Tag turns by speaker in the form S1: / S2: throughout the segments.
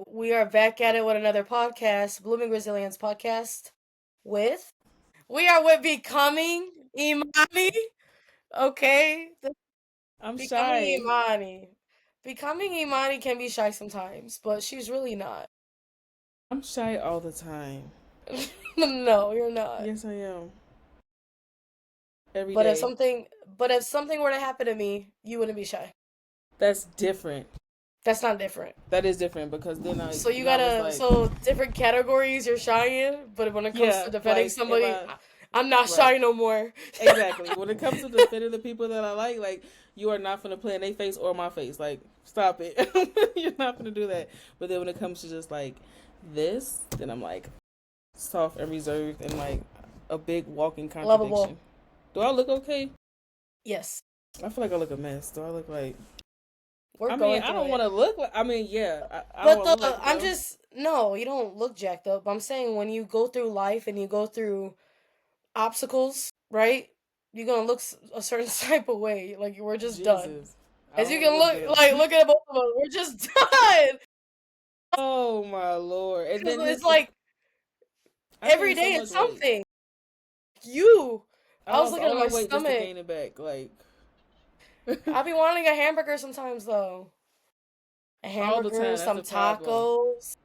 S1: We are back at it with another podcast, Blooming Resilience podcast. With we are with Becoming Imani. Okay,
S2: I'm
S1: Becoming
S2: shy.
S1: Imani. Becoming Imani can be shy sometimes, but she's really not.
S2: I'm shy all the time.
S1: No, you're not.
S2: Yes, I am. Every
S1: But if
S2: day.
S1: something, but if something were to happen to me, you wouldn't be shy.
S2: That's different.
S1: That's not different.
S2: That is different because then
S1: So you
S2: I was
S1: gotta
S2: like,
S1: so different categories you're shy in, but when it comes to
S2: yeah,
S1: defending
S2: like am
S1: somebody,
S2: I
S1: I'm not
S2: right?
S1: shy no more.
S2: Exactly. When it comes to defending the people that I like you are not gonna play in their face or my face. Like, stop it. You're not gonna do that. But then when it comes to just like this, then I'm like soft and reserved and like a big walking
S1: Lovable.
S2: contradiction. Do I look okay?
S1: Yes,
S2: I feel like I look a mess. Do I look like
S1: we're
S2: I mean,
S1: going
S2: I
S1: through
S2: don't
S1: it.
S2: want to look like. I mean, yeah, I don't
S1: But
S2: want to look like
S1: I'm
S2: though.
S1: just no, you don't look jacked up. I'm saying when you go through life and you go through obstacles, right? You're gonna look a certain type of way. Like we're just done.
S2: Jesus, I
S1: As
S2: don't
S1: you
S2: want to
S1: can
S2: look
S1: look,
S2: good.
S1: like look at both of us. We're just done.
S2: Oh my lord! And
S1: Because
S2: then
S1: it's
S2: this,
S1: like
S2: I
S1: every
S2: gained
S1: day
S2: so
S1: it's
S2: much weight.
S1: something. You,
S2: I
S1: I was
S2: lost
S1: looking
S2: all
S1: at my
S2: that weight just to
S1: stomach.
S2: gain it back. Like
S1: I be wanting a hamburger sometimes though. A
S2: all the
S1: hamburger,
S2: time. That's
S1: some
S2: a problem.
S1: tacos.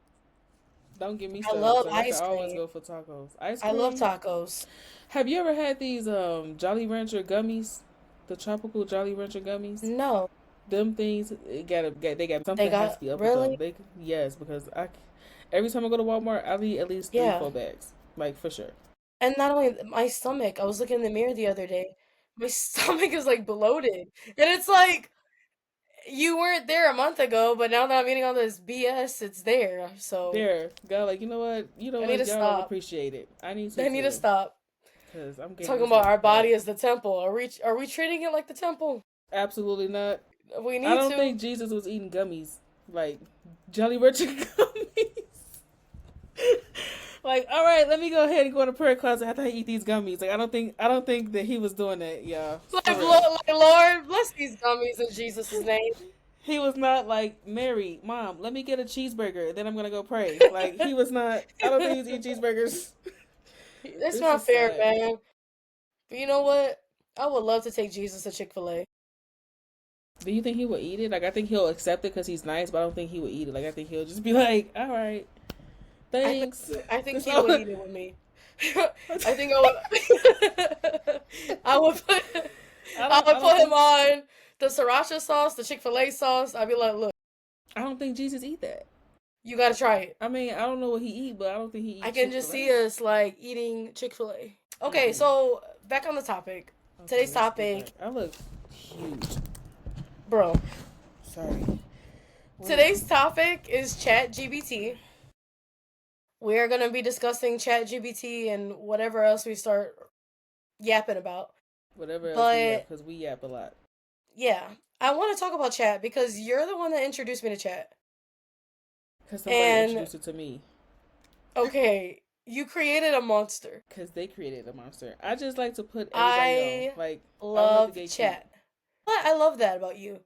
S2: Don't get me
S1: I
S2: started
S1: love
S2: because I can
S1: ice
S2: always
S1: cream.
S2: go for tacos. Ice
S1: I love
S2: cream.
S1: tacos.
S2: Have you ever had these Jolly Rancher gummies? The tropical Jolly Rancher gummies.
S1: No,
S2: Them things they got
S1: they
S2: something has
S1: got
S2: to be up with them.
S1: really.
S2: Yes, because I every time I go to Walmart I eat at least three
S1: Yeah.
S2: four bags, like for sure.
S1: And not only my stomach, I was looking in the mirror the other day. My stomach is like bloated. And it's like you weren't there a month ago, but now that I'm eating all this BS, it's there. So
S2: There, God, like you know
S1: I need
S2: what,
S1: to
S2: y'all don't
S1: stop.
S2: appreciate it. I need to
S1: I need to
S2: too,
S1: stop.
S2: cause I'm getting
S1: Talking
S2: this
S1: about
S2: stuff
S1: our
S2: back.
S1: body as the temple. Are we treating it like the temple?
S2: Absolutely not.
S1: We
S2: I
S1: need
S2: don't
S1: to.
S2: think Jesus was eating gummies like Jolly Rancher gummies. Like, all right, let me go ahead and go in the prayer closet after I eat these gummies. Like, I don't think that he was doing that, y'all.
S1: Like,
S2: For real.
S1: Lord, bless these gummies in Jesus' name.
S2: He was not like, Mary, Mom, let me get a cheeseburger, then I'm gonna go pray. Like, he was not. I don't think he was eating cheeseburgers.
S1: That's
S2: This
S1: not
S2: is
S1: fair,
S2: sad.
S1: man. But you know what? I would love to take Jesus to Chick-fil-A.
S2: Do you think he will eat it? Like, I think he'll accept it because he's nice, but I don't think he will eat it. Like, I think he'll just be like, all right,
S1: I think
S2: thanks.
S1: I think
S2: That's
S1: he
S2: all.
S1: would eat it with me. I think I would. I would put. I
S2: I
S1: would
S2: don't
S1: put him
S2: think.
S1: on the sriracha sauce, the Chick-fil-A sauce. I'd be like, look,
S2: I don't think Jesus eat that.
S1: you gotta try it.
S2: I mean, I don't know what he eat, but I don't think he
S1: I
S2: eat
S1: can
S2: Chick
S1: just
S2: Fil
S1: see
S2: A.
S1: us like eating Chick-fil-A. Okay,
S2: Mm-mm.
S1: so back on the topic.
S2: Okay,
S1: Today's
S2: let's get
S1: topic,
S2: back. I look huge.
S1: bro.
S2: Sorry. What?
S1: Today's topic is Chat GBT. We're gonna be discussing Chat GBT and whatever else we start yapping about.
S2: Whatever else we yap,
S1: But
S2: because we yap a lot.
S1: yeah, I want to talk about Chat because you're the one that introduced me to Chat.
S2: Because somebody
S1: And
S2: introduced it to me.
S1: okay, you created a monster.
S2: Because they created a monster. I just like to put everybody on.
S1: I
S2: Like, I don't like to
S1: love
S2: gatekeep.
S1: Chat. But I love that about you.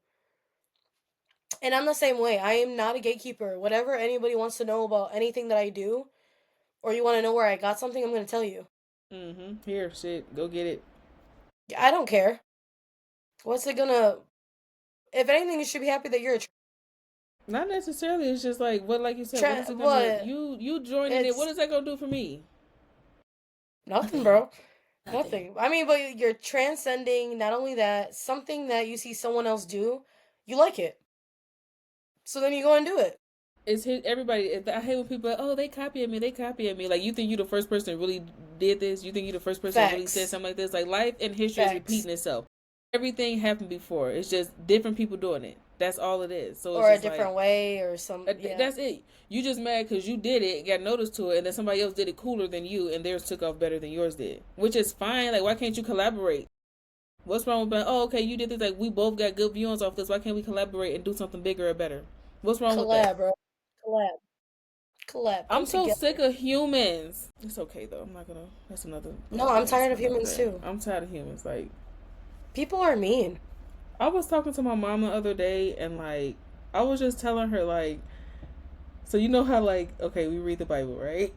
S1: And I'm the same way. I am not a gatekeeper. Whatever anybody wants to know about anything that I do, or you want to know where I got something, I'm going to tell you.
S2: Mm-hmm. Here, shit. Go get it.
S1: I don't care. What's it gonna. If anything, you should be happy that you're a
S2: Not necessarily. It's just like, what, like you said, what is it gonna.
S1: what?
S2: You joining it, what
S1: It's
S2: is that gonna do for me?
S1: nothing,
S2: Nothing.
S1: bro.
S2: Nothing.
S1: Nothing. I mean, but you're transcending not only that, something that you see someone else do, you like it. So then you go and do it.
S2: It's hit everybody. I hate when people are like, oh, they copying me, they copying me. Like, you think you the first person that really did this? You think you the first person that really said
S1: Facts.
S2: something like this? Like, life and history is
S1: Facts.
S2: repeating itself. Everything happened before. It's just different people doing it. That's all it is. So it's
S1: Or a
S2: just like
S1: different way or some. Yeah.
S2: that's it. You just mad because you did it, got noticed to it, and then somebody else did it cooler than you, and theirs took off better than yours did, which is fine. Like, why can't you collaborate? What's wrong with being, oh, okay, you did this, like, we both got good viewings off this, why can't we collaborate and do something bigger or better? What's wrong with that?
S1: Collab, bro. Collab. Collab.
S2: I'm
S1: Come
S2: so
S1: together.
S2: sick of humans. It's okay though. I'm not gonna. That's another
S1: No, I'm
S2: podcast
S1: tired
S2: for
S1: of
S2: another
S1: humans
S2: day.
S1: too.
S2: I'm tired of humans. Like,
S1: People are mean.
S2: I was talking to my mom the other day, and like, I was just telling her like, So you know how like okay, we read the Bible, right?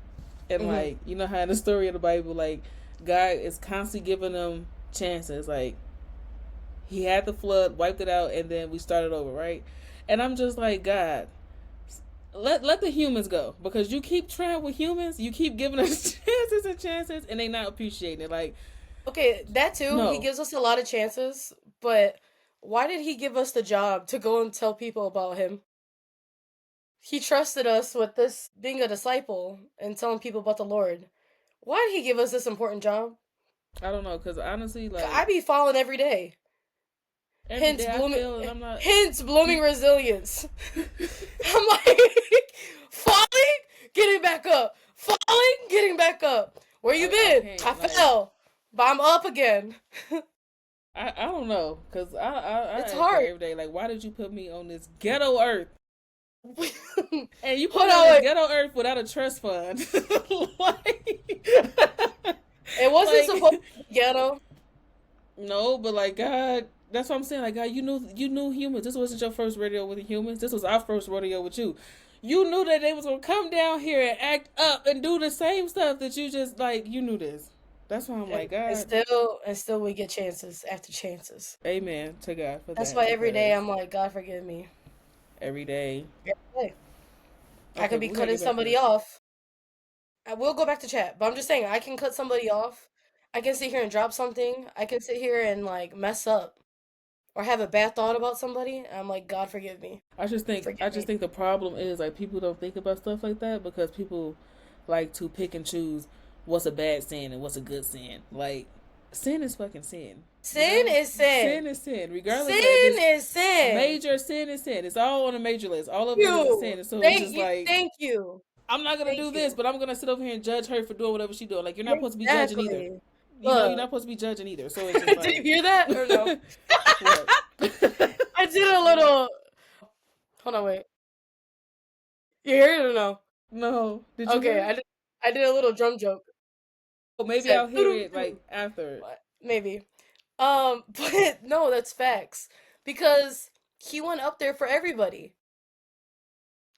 S2: And
S1: Hmm.
S2: like you know how in the story of the Bible, like God is constantly giving them chances. Like He had the flood, wiped it out, and then we started over, right? And I'm just like, God, let the humans go because you keep trying with humans, you keep giving us chances and chances, and they not appreciating it. Like,
S1: Okay, that too. He
S2: no,
S1: gives us a lot of chances, but why did he give us the job to go and tell people about him? He trusted us with this being a disciple and telling people about the Lord. Why did he give us this important job?
S2: I don't know, because honestly,
S1: I
S2: like
S1: be falling every day.
S2: every
S1: Hence
S2: day I
S1: blooming,
S2: feel, and I'm not.
S1: hence blooming resilience. I'm like falling, getting back up, falling, getting back up. Where you
S2: I
S1: been? I
S2: can't like
S1: fell, but I'm up again.
S2: I don't know because I
S1: It's
S2: ask God
S1: hard.
S2: every day like why did you put me on this ghetto earth and you put
S1: Hold
S2: me on
S1: on,
S2: this
S1: wait.
S2: ghetto earth without a trust fund like
S1: It wasn't supposed
S2: like
S1: to be ghetto.
S2: no but like God that's what I'm saying like God you knew humans this wasn't your first rodeo with humans this was our first rodeo with you. You knew that they was gonna come down here and act up and do the same stuff that you just like you knew this. That's why I'm
S1: And,
S2: like
S1: and
S2: God,
S1: still, and still, we get chances after chances.
S2: amen to God for
S1: That's
S2: that
S1: why every day
S2: because
S1: I'm like, God forgive me.
S2: every day.
S1: Every day. I
S2: Okay,
S1: could
S2: but
S1: be
S2: we gotta
S1: cutting
S2: get back to
S1: somebody
S2: this.
S1: off. I will go back to chat, but I'm just saying I can cut somebody off. I can sit here and drop something. I can sit here and like mess up or have a bad thought about somebody. I'm like, God forgive me.
S2: I
S1: Forgive
S2: just
S1: me.
S2: think the problem is like people don't think about stuff like that because people like to pick and choose what's a bad sin and what's a good sin. Like sin is fucking sin. You
S1: Sin
S2: know?
S1: is sin.
S2: Sin is sin. Regardless like if
S1: Sin
S2: it's
S1: is sin.
S2: major sin is sin. It's all on a major list. All of it is a
S1: You.
S2: sin. And so it's
S1: Thank
S2: just
S1: you.
S2: like
S1: Thank you.
S2: I'm not gonna
S1: Thank
S2: do this,
S1: you.
S2: but I'm gonna sit over here and judge her for doing whatever she doing. Like you're not supposed to be judging either.
S1: Exactly.
S2: You know, you're not
S1: Look.
S2: supposed to be judging either. So it's just
S1: Did you
S2: like
S1: hear that or no?
S2: what?
S1: I did a little. Hold on, wait. You hear it or no?
S2: No. Did you hear
S1: Okay,
S2: it?
S1: I did a little drum joke.
S2: Oh,
S1: It
S2: maybe
S1: said
S2: I'll hear
S1: doo
S2: it
S1: doo.
S2: like after.
S1: Maybe. But no, that's facts. Because he went up there for everybody.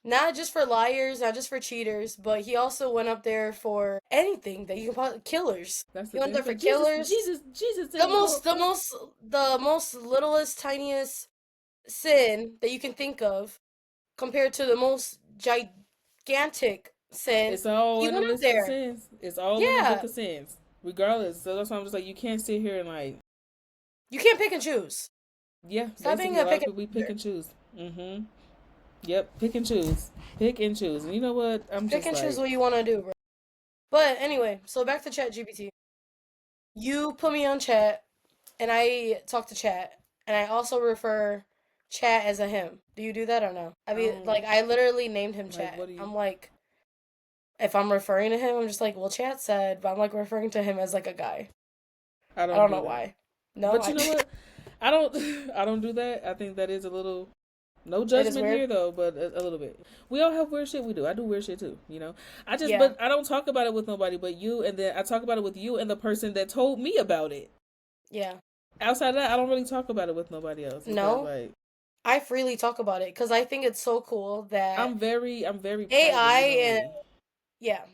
S1: Not just for liars, not just for cheaters, but he also went up there for anything that you can possibly killers.
S2: That's
S1: He
S2: the
S1: went
S2: thing.
S1: there
S2: It's
S1: for
S2: like Jesus,
S1: killers.
S2: Jesus, Jesus
S1: The
S2: didn't go
S1: most
S2: up
S1: the
S2: there.
S1: most the most littlest, tiniest sin that you can think of compared to the most gigantic sin.
S2: It's all
S1: He
S2: in the
S1: went up
S2: list of
S1: there.
S2: sins. It's all in the book
S1: Yeah.
S2: of sins, regardless. So that's why I'm just like, you can't sit here and like,
S1: You can't pick and choose.
S2: yeah,
S1: Stop being
S2: basically a
S1: a
S2: lot
S1: pick
S2: of
S1: and
S2: people we pick
S1: chooser.
S2: and choose. Mm-hmm. Yep, pick and choose, pick and choose. And you know what? I'm
S1: Pick
S2: just
S1: and choose
S2: like,
S1: what you want to do, bro. But anyway, so back to Chat GPT. You put me on chat, and I talk to chat, and I also refer chat as a him. Do you do that or no? I
S2: I
S1: mean,
S2: don't
S1: like, I literally named him
S2: like.
S1: chat.
S2: What do you?
S1: I'm like, if I'm referring to him, I'm just like, well, chat said, but I'm like referring to him as like a guy.
S2: I
S1: I
S2: don't
S1: don't
S2: do
S1: know
S2: that.
S1: why. No,
S2: But
S1: I.
S2: you know what? I don't. I don't do that. I think that is a little. No
S1: It is
S2: judgment
S1: weird.
S2: here though, but a little bit. We all have weird shit we do. I do weird shit too, you know.
S1: Yeah,
S2: But I don't talk about it with nobody but you, and then I talk about it with you and the person that told me about it.
S1: yeah.
S2: Outside of that, I don't really talk about it with nobody else because
S1: No,
S2: like
S1: I freely talk about it because I think it's so cool that
S2: I'm very private,
S1: AI
S2: you know
S1: and
S2: me.
S1: yeah,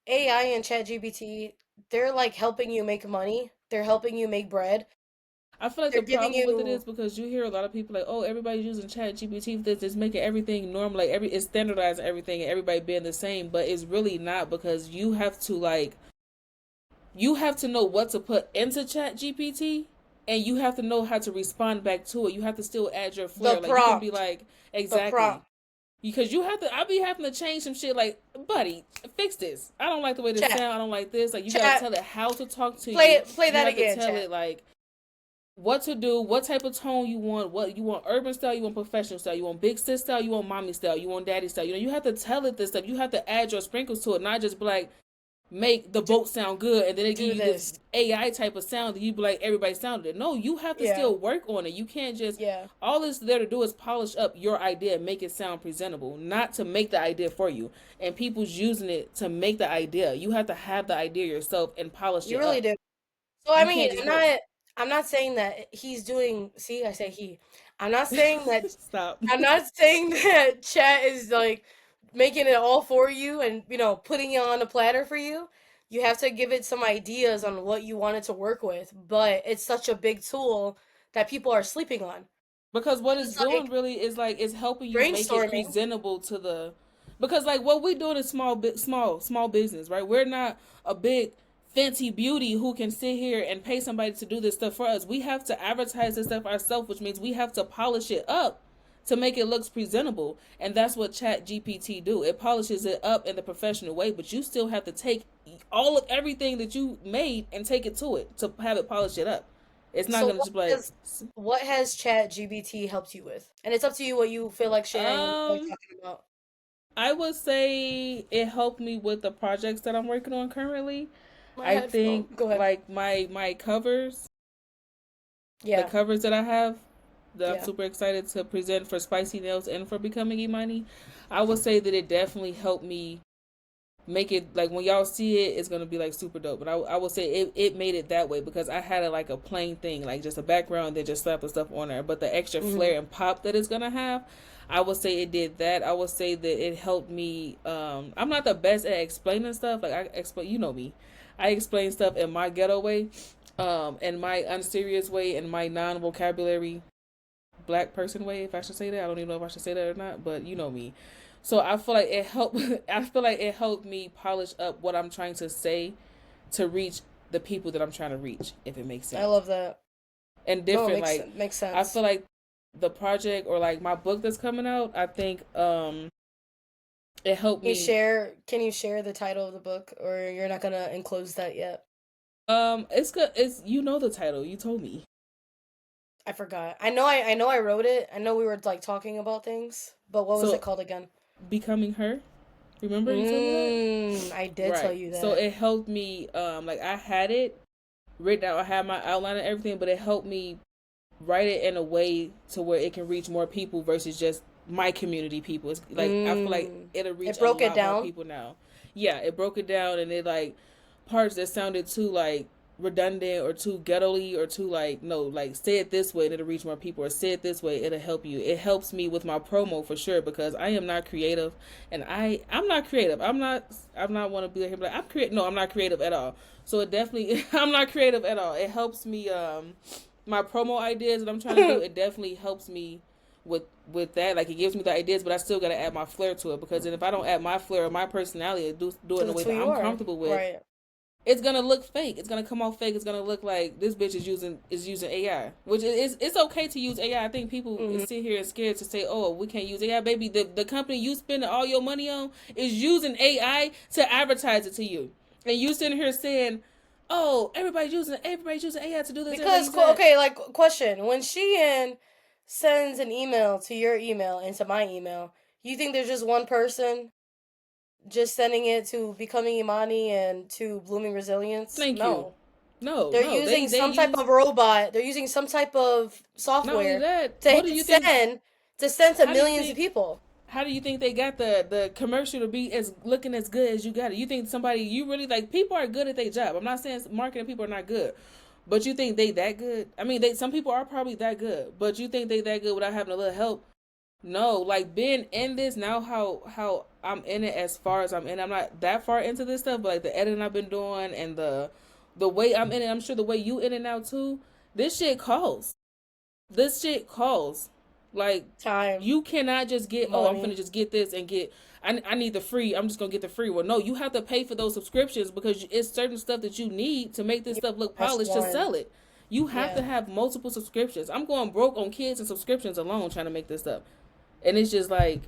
S1: AI and ChatGPT, they're like helping you make money. They're helping you make bread.
S2: I feel like
S1: They're
S2: the
S1: giving
S2: problem with it is
S1: you
S2: because you hear a lot of people like, oh, everybody's using Chat GPT for this, it's making everything normal, like it's standardizing everything and everybody being the same, but it's really not because you have to know what to put into Chat GPT and you have to know how to respond back to it. You have to still add your
S1: the
S2: flair. Like you can be
S1: prompt.
S2: like,
S1: The
S2: exactly.
S1: prompt.
S2: Because you have to I be having to change some shit like, buddy, fix this. I don't like the way this
S1: Chat.
S2: sound, I don't like this. Like you gotta
S1: Chat.
S2: tell it how to talk to
S1: Play
S2: you.
S1: it. Play
S2: You
S1: that
S2: have to
S1: again,
S2: tell
S1: chat.
S2: it like what to do, what type of tone you want, what you want urban style, you want professional style, you want big sis style, you want mommy style, you want daddy style. You know, you have to tell it this stuff. You have to add your sprinkles to it, not just be like, make the
S1: Do,
S2: boat sound good and then they give
S1: do
S2: you this
S1: this.
S2: AI type of sound that you be like everybody sounded it. No, you have to
S1: Yeah.
S2: still work on it. You can't just
S1: Yeah.
S2: all this there to do is polish up your idea and make it sound presentable, not to make the idea for you. And people's using it to make the idea. You have to have the idea yourself and polish
S1: You
S2: it
S1: really
S2: up.
S1: do. So I
S2: You
S1: mean,
S2: can't just
S1: I'm
S2: go
S1: not. I'm not saying that he's doing. See, I say he. I'm not saying that.
S2: stop.
S1: I'm not saying that chat is like making it all for you and, putting it on a platter for you. You have to give it some ideas on what you want it to work with, but it's such a big tool that people are sleeping on.
S2: Because what it's
S1: It's
S2: doing
S1: like
S2: really is like it's helping you make it
S1: brainstorming.
S2: presentable to the, because like what we doing is small business, right? We're not a big fancy beauty who can sit here and pay somebody to do this stuff for us. We have to advertise this stuff ourselves, which means we have to polish it up to make it looks presentable. And that's what Chat GPT do. It polishes it up in the professional way, but you still have to take all of everything that you made and take it to have it polish it up. It's not
S1: So
S2: gonna
S1: what
S2: just be like,
S1: has what has Chat GBT helped you with? And it's up to you what you feel like sharing or
S2: um
S1: talking about.
S2: I would say it helped me with the projects that I'm working on currently.
S1: My
S2: I
S1: headphone.
S2: think
S1: Go ahead.
S2: like my covers, the
S1: Yeah.
S2: covers that I have, that I'm
S1: Yeah.
S2: super excited to present for Spicy Nails and for Becoming Imani. I would say that it definitely helped me make it like when y'all see it, it's gonna be like super dope. But I will say it made it that way because I had it like a plain thing, like just a background, then just slap the stuff on there. But the extra
S1: Hmm.
S2: flair and pop that it's gonna have, I would say it did that. I would say that it helped me. I'm not the best at explaining stuff. Like I explain, you know me, I explain stuff in my ghetto way, in my unserious way, in my non vocabulary black person way, if I should say that. I don't even know if I should say that or not, but you know me. So I feel like it helped. I feel like it helped me polish up what I'm trying to say to reach the people that I'm trying to reach, if it makes
S1: I
S2: sense.
S1: love that.
S2: And
S1: No, it
S2: different,
S1: makes
S2: like
S1: makes
S2: I
S1: sense.
S2: feel like the project or like my book that's coming out, I think it helped me.
S1: Can you share the title of the book, or you're not gonna enclose that yet?
S2: It's good. It's, you know, the title. You told me.
S1: I forgot. I know I wrote it. I know we were like talking about things, but what was it
S2: So
S1: called again?
S2: becoming her. Remember you told me that?
S1: I did tell
S2: Right.
S1: you
S2: So
S1: that.
S2: it helped me. Like I had it written out. I had my outline and everything, but it helped me write it in a way to where it can reach more people versus just my community people. It's like I feel like it'll reach
S1: It
S2: a
S1: broke it
S2: lot more
S1: down.
S2: people now. Yeah, it broke it down and it like parts that sounded too like redundant or too ghetto-y or too like, no, like say it this way and it'll reach more people, or say it this way, it'll help you. It helps me with my promo for sure because I am not creative, and I'm not creative. I'm not want to be like, I'm creative. No, I'm not creative at all. So it definitely I'm not creative at all. It helps me my promo ideas that I'm trying to do, it definitely helps me with that. Like it gives me the ideas, but I still gotta add my flair to it because then if I don't add my flair or my personality, do it in
S1: Because
S2: a
S1: it's
S2: way
S1: who
S2: that
S1: you
S2: I'm
S1: are.
S2: comfortable with,
S1: Right.
S2: it's gonna look fake. It's gonna come off fake. It's gonna look like this bitch is using AI, which is it's okay to use AI. I think people
S1: Hmm.
S2: sit here and scared to say, "Oh, we can't use AI." Baby, the company you spending all your money on is using AI to advertise it to you, and you sitting here saying, "Oh, everybody's using AI to do this. Everybody's
S1: Because
S2: using that."
S1: okay, like question: when Shein sends an email to your email and to my email, you think there's just one person just sending it to Becoming Imani and to Blooming Resilience?
S2: Thank you.
S1: No.
S2: No,
S1: They're
S2: no,
S1: using
S2: they
S1: some type
S2: use.
S1: of robot. They're using some type of
S2: Not only
S1: software
S2: that,
S1: to
S2: what do
S1: hit
S2: you think?
S1: send to
S2: How do you
S1: millions of
S2: think?
S1: people.
S2: How do you think they got the commercial to be as looking as good as you got it? You think somebody, you really like, people are good at their job. I'm not saying marketing people are not good, but you think they that good? I mean, they, some people are probably that good, but you think they that good without having a little help? No, like being in this now, how I'm in it as far as I'm in. I'm not that far into this stuff, but like the editing I've been doing and the way I'm in it, I'm sure the way you in it now too. This shit calls. This shit calls. Like
S1: Time,
S2: you cannot just get, oh, I'm finna
S1: money.
S2: just get this and get, I need the free, I'm just gonna get the free one. No, you have to pay for those subscriptions because it's certain stuff that you need to make this
S1: You
S2: stuff look
S1: that's
S2: polished to
S1: one.
S2: sell it. You have to
S1: Yeah.
S2: have multiple subscriptions. I'm going broke on kids and subscriptions alone trying to make this stuff. And it's just like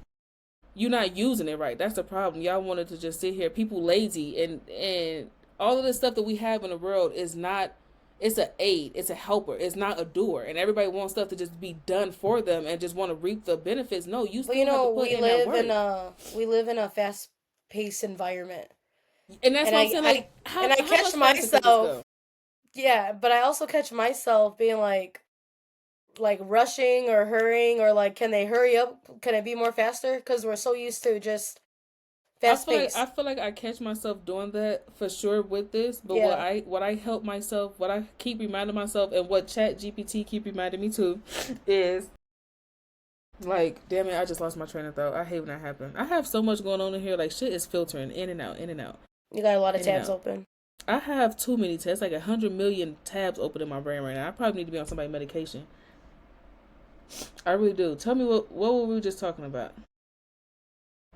S2: you're not using it right. That's the problem. Y'all wanted to just sit here. People lazy, and all of the stuff that we have in the world is not. It's an aid. It's a helper. It's not a doer. And everybody wants stuff to just be done for them and just want to reap the benefits. No, you
S1: Well,
S2: still have to put in that work.
S1: we live in a fast paced environment.
S2: And that's
S1: And
S2: what I'm saying. Like,
S1: I
S2: how
S1: catch
S2: much faster could this
S1: myself,
S2: go?
S1: yeah, but I also catch myself being like rushing or hurrying, or like, can they hurry up? Can it be more faster? Because we're so used to just fast
S2: I
S1: pace.
S2: feel like I catch myself doing that for sure with this. But
S1: Yeah.
S2: what I help myself, what I keep reminding myself, and what Chat GPT keep reminding me too, is Like, damn it, I just lost my train of thought. I hate when that happens. I have so much going on in here. Like, shit is filtering in and out, in and out,
S1: You got a lot of
S2: in and
S1: tabs
S2: out.
S1: open.
S2: I have too many tabs, like 100 million tabs open in my brain right now. I probably need to be on somebody's medication. I really do. Tell me what were we just talking about?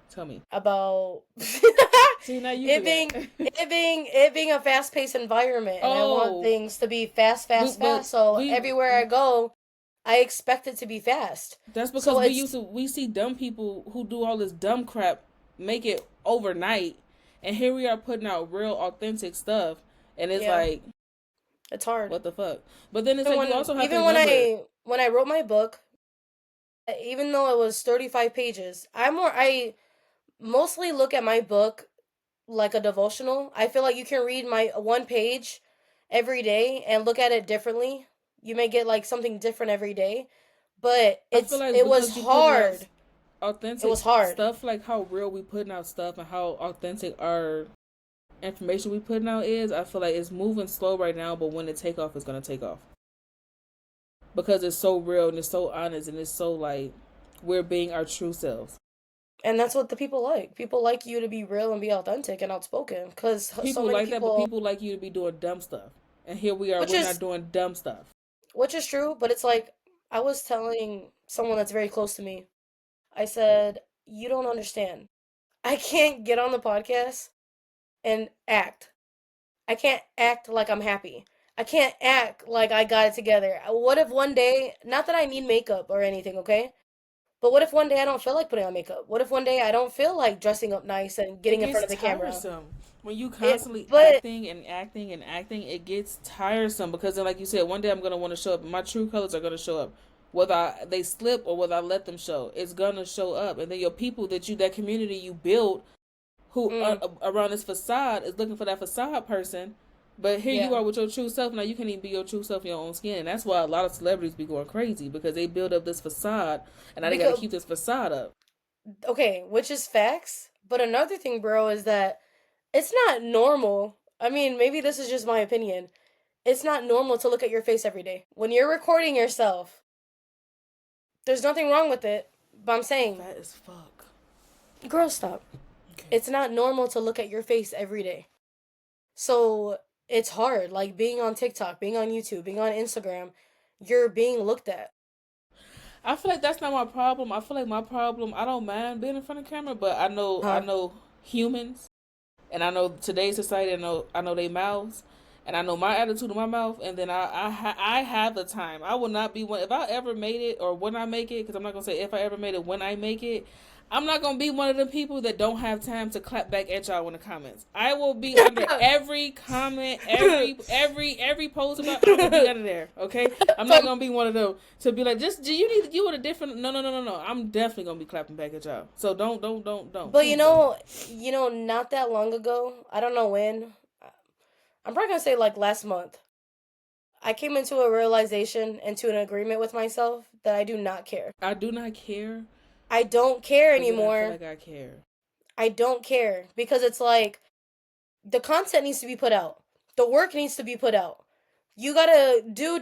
S2: Tell me.
S1: About
S2: See, now you
S1: it being
S2: forgot.
S1: it being a fast paced environment, and I want
S2: Oh,
S1: things to be fast, fast,
S2: but
S1: fast. So
S2: we
S1: everywhere I go, I expect it to be fast.
S2: that's because
S1: So it's
S2: we see dumb people who do all this dumb crap make it overnight, and here we are putting out real authentic stuff, and it's
S1: yeah,
S2: like,
S1: it's hard.
S2: what the fuck? But then it's
S1: Even
S2: like you
S1: when
S2: also have to
S1: even when
S2: remember.
S1: I wrote my book, even though it was 35 pages, I mostly look at my book like a devotional. I feel like you can read my one page every day and look at it differently. You may get like something different every day, but
S2: I feel like
S1: it was
S2: because you putting out
S1: hard. It
S2: authentic
S1: was hard.
S2: stuff, like how real we putting out stuff and how authentic our information we putting out is, I feel like it's moving slow right now, but when it take off, it's gonna take off because it's so real and it's so honest and it's so like we're being our true selves.
S1: And that's what the people like. People like you to be real and be authentic and outspoken cuz so
S2: People
S1: many
S2: like that, but
S1: people,
S2: people like you to be doing dumb stuff, and here we are,
S1: which
S2: we're not
S1: is
S2: doing dumb stuff.
S1: true, but it's like I was telling someone that's very close to me. I said, "You don't understand. I can't get on the podcast and act. I can't act like I'm happy. I can't act like I got it together. What if one day, not that I need makeup or anything, okay? But what if one day I don't feel like putting on makeup? What if one day I don't feel like dressing up nice and
S2: It
S1: getting in
S2: gets
S1: front of the camera?
S2: tiresome when you
S1: It,
S2: constantly
S1: but
S2: acting and acting and acting. It gets tiresome because then, like you said, one day I'm gonna want to show up. My true colors are gonna show up, whether they slip or whether I let them show. It's gonna show up, and then your people that community you build, who
S1: mm,
S2: around this facade is looking for that facade person. But here you
S1: yeah,
S2: are with your true self. Now you can't even be your true self in your own skin, and that's why a lot of celebrities be going crazy because they build up this facade, and now they got to
S1: because
S2: keep this facade up.
S1: okay, which is facts. But another thing, bro, is that it's not normal. I mean, maybe this is just my opinion. It's not normal to look at your face every day. When you're recording yourself, there's nothing wrong with it. But I'm saying,
S2: Fat as fuck.
S1: girl, stop.
S2: Okay.
S1: It's not normal to look at your face every day. So it's hard. Like being on TikTok, being on YouTube, being on Instagram, you're being looked at.
S2: I feel like that's not my problem. I feel like my problem. I don't mind being in front of camera, but I
S1: Huh?
S2: know humans, and I know today's society. I know they mouths, and I know my attitude of my mouth. And then I have the time. I will not be one if I ever made it or when I make it. Because I'm not gonna say if I ever made it when I make it. I'm not gonna be one of the people that don't have time to clap back at y'all in the comments. I will be under every comment, every post about. I'm gonna be under there. Okay, I'm not gonna be one of them to be like, just do you need you with a different. No. I'm definitely gonna be clapping back at y'all. So don't.
S1: But
S2: Please don't.
S1: not that long ago, I don't know when. I'm probably gonna say like last month. I came into a realization, into an agreement with myself that I do not care.
S2: I do not care,
S1: I don't care
S2: but then I feel
S1: anymore.
S2: like I care.
S1: I don't care because it's like the content needs to be put out. The work needs to be put out. You gotta do.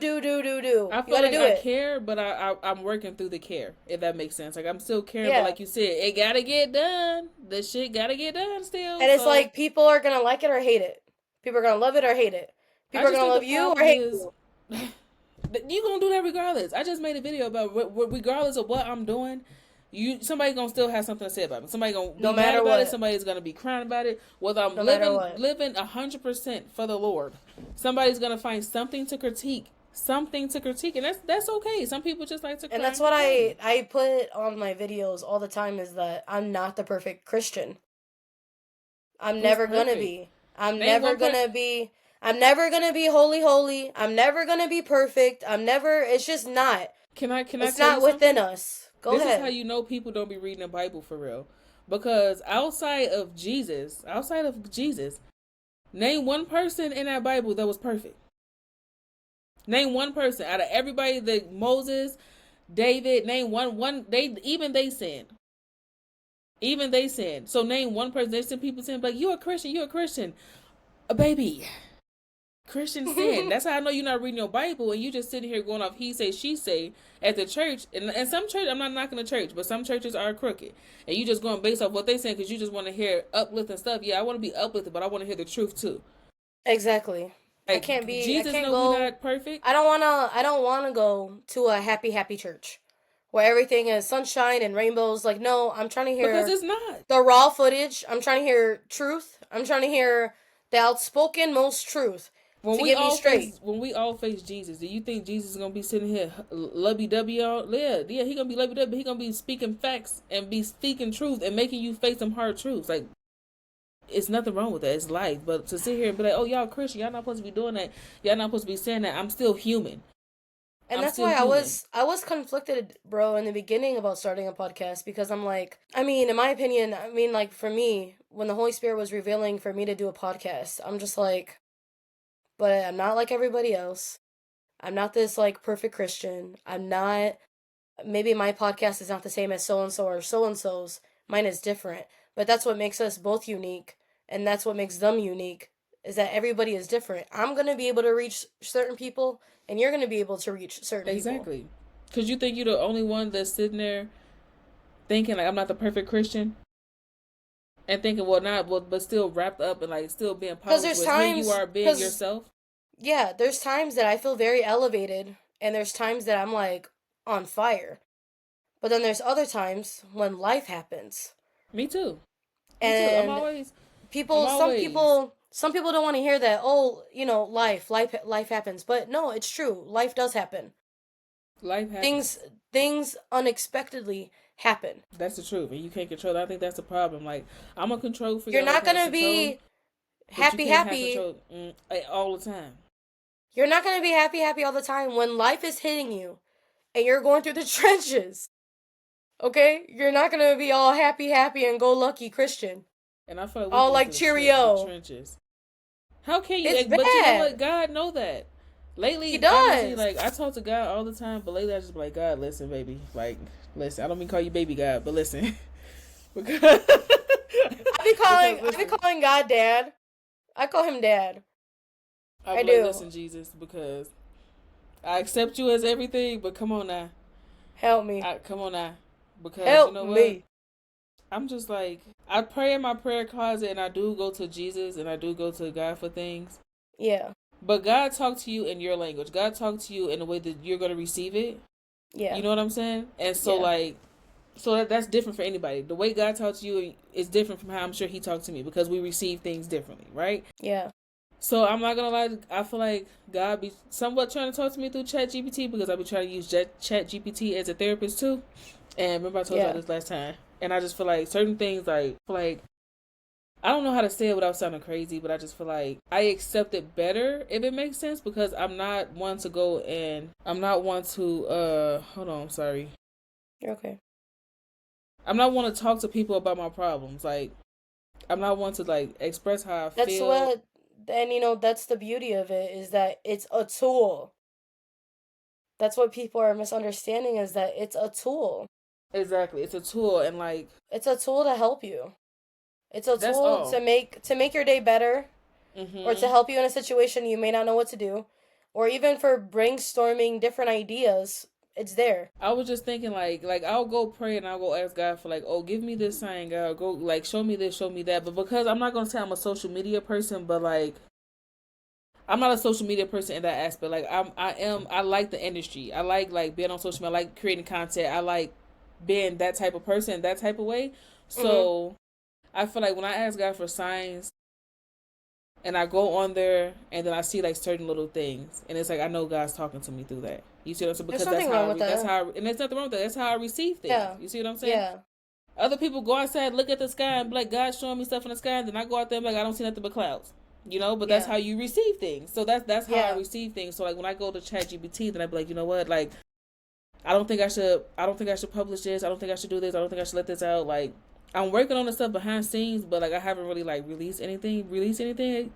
S2: I
S1: You
S2: feel
S1: gotta
S2: like
S1: do
S2: I
S1: it.
S2: care, but I'm working through the care. If that makes sense, like I'm still caring, but
S1: Yeah.
S2: like you said, it gotta get done. The shit gotta get done still.
S1: And it's
S2: So
S1: like people are gonna like it or hate it. People are gonna love it or hate it.
S2: I
S1: People are
S2: just
S1: gonna
S2: think the
S1: love you or
S2: problem
S1: hate
S2: is
S1: you.
S2: you gonna do that regardless. I just made a video about regardless of what I'm doing. Somebody gonna still have something to say about it. Somebody gonna
S1: No
S2: be mad
S1: matter
S2: about it.
S1: what.
S2: Somebody's gonna be crying about it. Whether I'm
S1: No matter what.
S2: living 100% for the Lord, somebody's gonna find something to critique. Something to critique, and that's okay. Some people just like to
S1: And
S2: cry
S1: that's
S2: and
S1: what
S2: complain.
S1: I put on my videos all the time is that I'm not the perfect Christian. I'm
S2: Who's
S1: never gonna
S2: perfect?
S1: be. I'm
S2: Name
S1: never
S2: one per.
S1: gonna be. I'm never gonna be holy. I'm never gonna be perfect. I'm never. It's just not.
S2: Can I
S1: It's
S2: tell you
S1: not within
S2: something?
S1: us. Go
S2: This is how
S1: ahead.
S2: you know people don't be reading the Bible for real. Because outside of Jesus, name one person in that Bible that was perfect. Name one person out of everybody that Moses, David, name one they sinned. Even they sinned. So name one person. There's some people saying like, you're a Christian, a baby. Christian sin. That's how I know you're not reading your Bible and you just sitting here going off he say, she say at the church. And some church, I'm not knocking the church, but some churches are crooked. And you just going based off what they saying because you just want to hear uplifting stuff. Yeah, I want to be uplifted, but I want to hear the truth too.
S1: Exactly. I
S2: Like, Jesus
S1: can't
S2: know we're
S1: go.
S2: not perfect.
S1: I don't wanna go to a happy church where everything is sunshine and rainbows. Like, no, I'm trying to
S2: Because
S1: hear
S2: it's not.
S1: the raw footage. I'm trying to hear truth. I'm trying to hear the outspoken most truth to get me straight.
S2: When we all face Jesus, do you think Jesus is gonna be sitting here lovey dovey all? Yeah, he gonna be lovey dovey, but he gonna be speaking facts and be speaking truth and making you face some hard truths. Like, it's nothing wrong with that. It's life. But to sit here and be like, oh, y'all Christian, y'all not supposed to be doing that. Y'all not supposed to be saying that. I'm still human.
S1: And
S2: I'm
S1: that's
S2: still
S1: why
S2: human.
S1: I was conflicted, bro, in the beginning about starting a podcast because I'm like, I mean, in my opinion, I mean, like for me, when the Holy Spirit was revealing for me to do a podcast, I'm just like, but I'm not like everybody else. I'm not this like perfect Christian. I'm not. Maybe my podcast is not the same as so and so or so and so's. Mine is different, but that's what makes us both unique, and that's what makes them unique. Is that everybody is different. I'm gonna be able to reach certain people, and you're gonna be able to reach certain people.
S2: Exactly. Because you think you're the only one that's sitting there thinking, like, I'm not the perfect Christian? And thinking, well, not, well, but still wrapped up and, like, still being
S1: Because
S2: polished
S1: there's
S2: with here you
S1: times,
S2: are being
S1: because
S2: yourself.
S1: yeah, there's times that I feel very elevated, and there's times that I'm like on fire. But then there's other times when life happens.
S2: Me too. Me too.
S1: And
S2: I'm
S1: people
S2: always,
S1: some people don't want to hear that, oh, you know, life happens. But no, it's true. Life does happen.
S2: life
S1: Things
S2: happens.
S1: things unexpectedly happen.
S2: That's the truth. And you can't control that. I think that's the problem. Like, I'm going to figure
S1: You're
S2: out what I
S1: not
S2: can
S1: going to
S2: control,
S1: be
S2: but you can't have
S1: happy.
S2: control like, all the time.
S1: You're not going to be happy all the time when life is hitting you and you're going through the trenches. Okay? You're not going to be all happy and go lucky Christian.
S2: And I feel like we
S1: All
S2: going
S1: like
S2: through the
S1: Cheerio.
S2: trenches. How can you?
S1: It's
S2: But you know
S1: bad.
S2: what? God know that.
S1: He
S2: Lately, honestly,
S1: does.
S2: like I talk to God all the time, but lately I just be like, God, listen, baby, like, listen. I don't mean call you baby God, but listen, because
S1: I be calling God dad. I call him dad.
S2: I
S1: I
S2: be like,
S1: do.
S2: listen, Jesus, because I accept you as everything, but come on now,
S1: Help me.
S2: come on now, because you
S1: Help
S2: know what?
S1: me.
S2: I'm just like I pray in my prayer closet, and I do go to Jesus, and I do go to God for things.
S1: Yeah.
S2: But God talked to you in your language. God talked to you in a way that you're gonna receive it.
S1: Yeah.
S2: You know what I'm saying? And so
S1: Yeah.
S2: like, so that's different for anybody. The way God talked to you is different from how I'm sure He talked to me because we receive things differently, right?
S1: Yeah.
S2: So I'm not gonna lie. I feel like God be somewhat trying to talk to me through Chat GPT because I've been trying to use Chat GPT as a therapist too. And remember I told y'all
S1: Yeah.
S2: this last time. And I just feel like certain things like I don't know how to say it without sounding crazy, but I just feel like I accept it better if it makes sense because I'm not one to go and I'm not one to hold on, sorry.
S1: You're okay.
S2: I'm not one to talk to people about my problems. Like I'm not one to like express how I
S1: That's
S2: feel.
S1: what and you know, that's the beauty of it is that it's a tool. That's what people are misunderstanding is that it's a tool.
S2: Exactly. It's a tool and like
S1: It's a tool to help you. It's a
S2: that's
S1: tool
S2: all.
S1: to make your day better or to
S2: Mhm.
S1: help you in a situation you may not know what to do or even for brainstorming different ideas. It's there.
S2: I was just thinking like I'll go pray and I'll go ask God for like, oh, give me this sign, God. Go like show me this, show me that. But because I'm not gonna say I'm a social media person, but like I'm not a social media person in that aspect. Like I like the industry. I like being on social media. I like creating content. I like being that type of person, that type of way.
S1: Mhm.
S2: So I feel like when I ask God for signs and I go on there and then I see like certain little things and it's like I know God's talking to me through that. You see what I'm saying?
S1: There's
S2: Because
S1: nothing wrong with
S2: that's
S1: that.
S2: how and there's nothing wrong with that. That's how I receive things.
S1: Yeah.
S2: You see what I'm saying?
S1: Yeah.
S2: Other people go outside, look at the sky, and be like, God's showing me stuff in the sky. And then I go out there and be like, I don't see nothing but clouds. You know, but that's
S1: Yeah.
S2: how you receive things. So that's how I
S1: Yeah.
S2: receive things. So like when I go to ChatGPT, then I be like, you know what? Like I don't think I should publish this. I don't think I should do this. I don't think I should let this out. Like I'm working on the stuff behind scenes, but like I haven't really like released anything.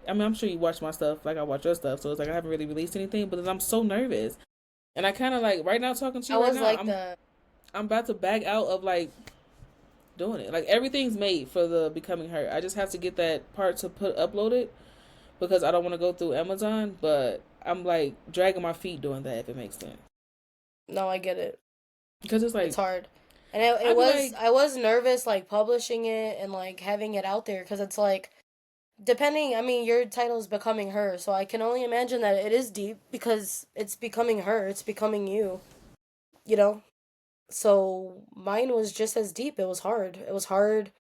S2: I mean, I'm sure you watch my stuff, like I watch your stuff. So it's like I haven't really released anything. But then I'm so nervous, and I kind of like right now talking to
S1: I
S2: you right
S1: was
S2: now.
S1: like that.
S2: I'm about to back out of like doing it. Like everything's made for the becoming her. I just have to get that part to upload it. because I don't want to go through Amazon, but I'm like dragging my feet doing that if it makes sense.
S1: No, I get it.
S2: Because it's
S1: It's
S2: like
S1: hard. And it
S2: I'd be
S1: was,
S2: like,
S1: I was nervous like publishing it and like having it out there because it's like, depending, I mean, your title is Becoming Her, so I can only imagine that it is deep because it's becoming her, it's becoming you, you know? So mine was just as deep. It was hard. It was hard.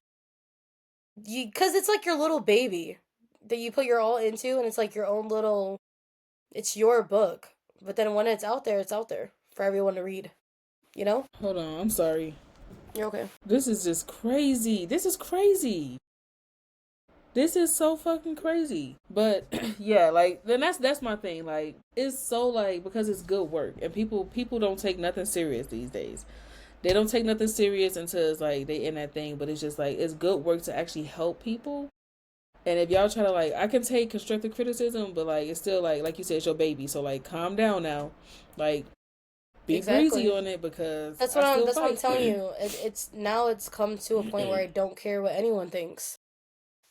S1: Because it's like your little baby that you put your all into, and it's like your own little, it's your book. But then when it's out there for everyone to read, you know?
S2: hold on, I'm sorry.
S1: You're okay.
S2: This is just crazy. This is crazy. This is so fucking crazy. But yeah, like then that's my thing. Like it's so like because it's good work and people don't take nothing serious these days. They don't take nothing serious until it's like they in that thing, but it's just like it's good work to actually help people. And if y'all try to like I can take constructive criticism, but like it's still like you said, it's your baby. So like calm down now. Like be breezy
S1: Exactly.
S2: on it because
S1: That's
S2: I
S1: what I'm.
S2: still
S1: That's what I'm
S2: fight.
S1: telling you. It's now. It's come to a point where I don't care what anyone thinks.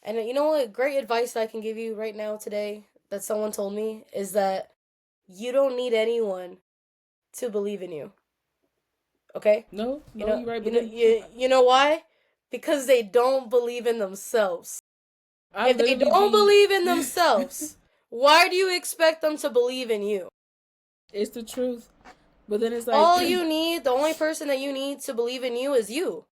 S1: And you know what? Great advice that I can give you right now today that someone told me is that you don't need anyone to believe in you. Okay?
S2: No,
S1: You
S2: no,
S1: know.
S2: you're right.
S1: You
S2: But
S1: know.
S2: then
S1: You know why? Because they don't believe in themselves.
S2: I
S1: If they
S2: literally
S1: don't
S2: be
S1: believe in themselves, why do you expect them to believe in you?
S2: it's the truth. But then it's like
S1: All you need, the only person that you need to believe in you is you.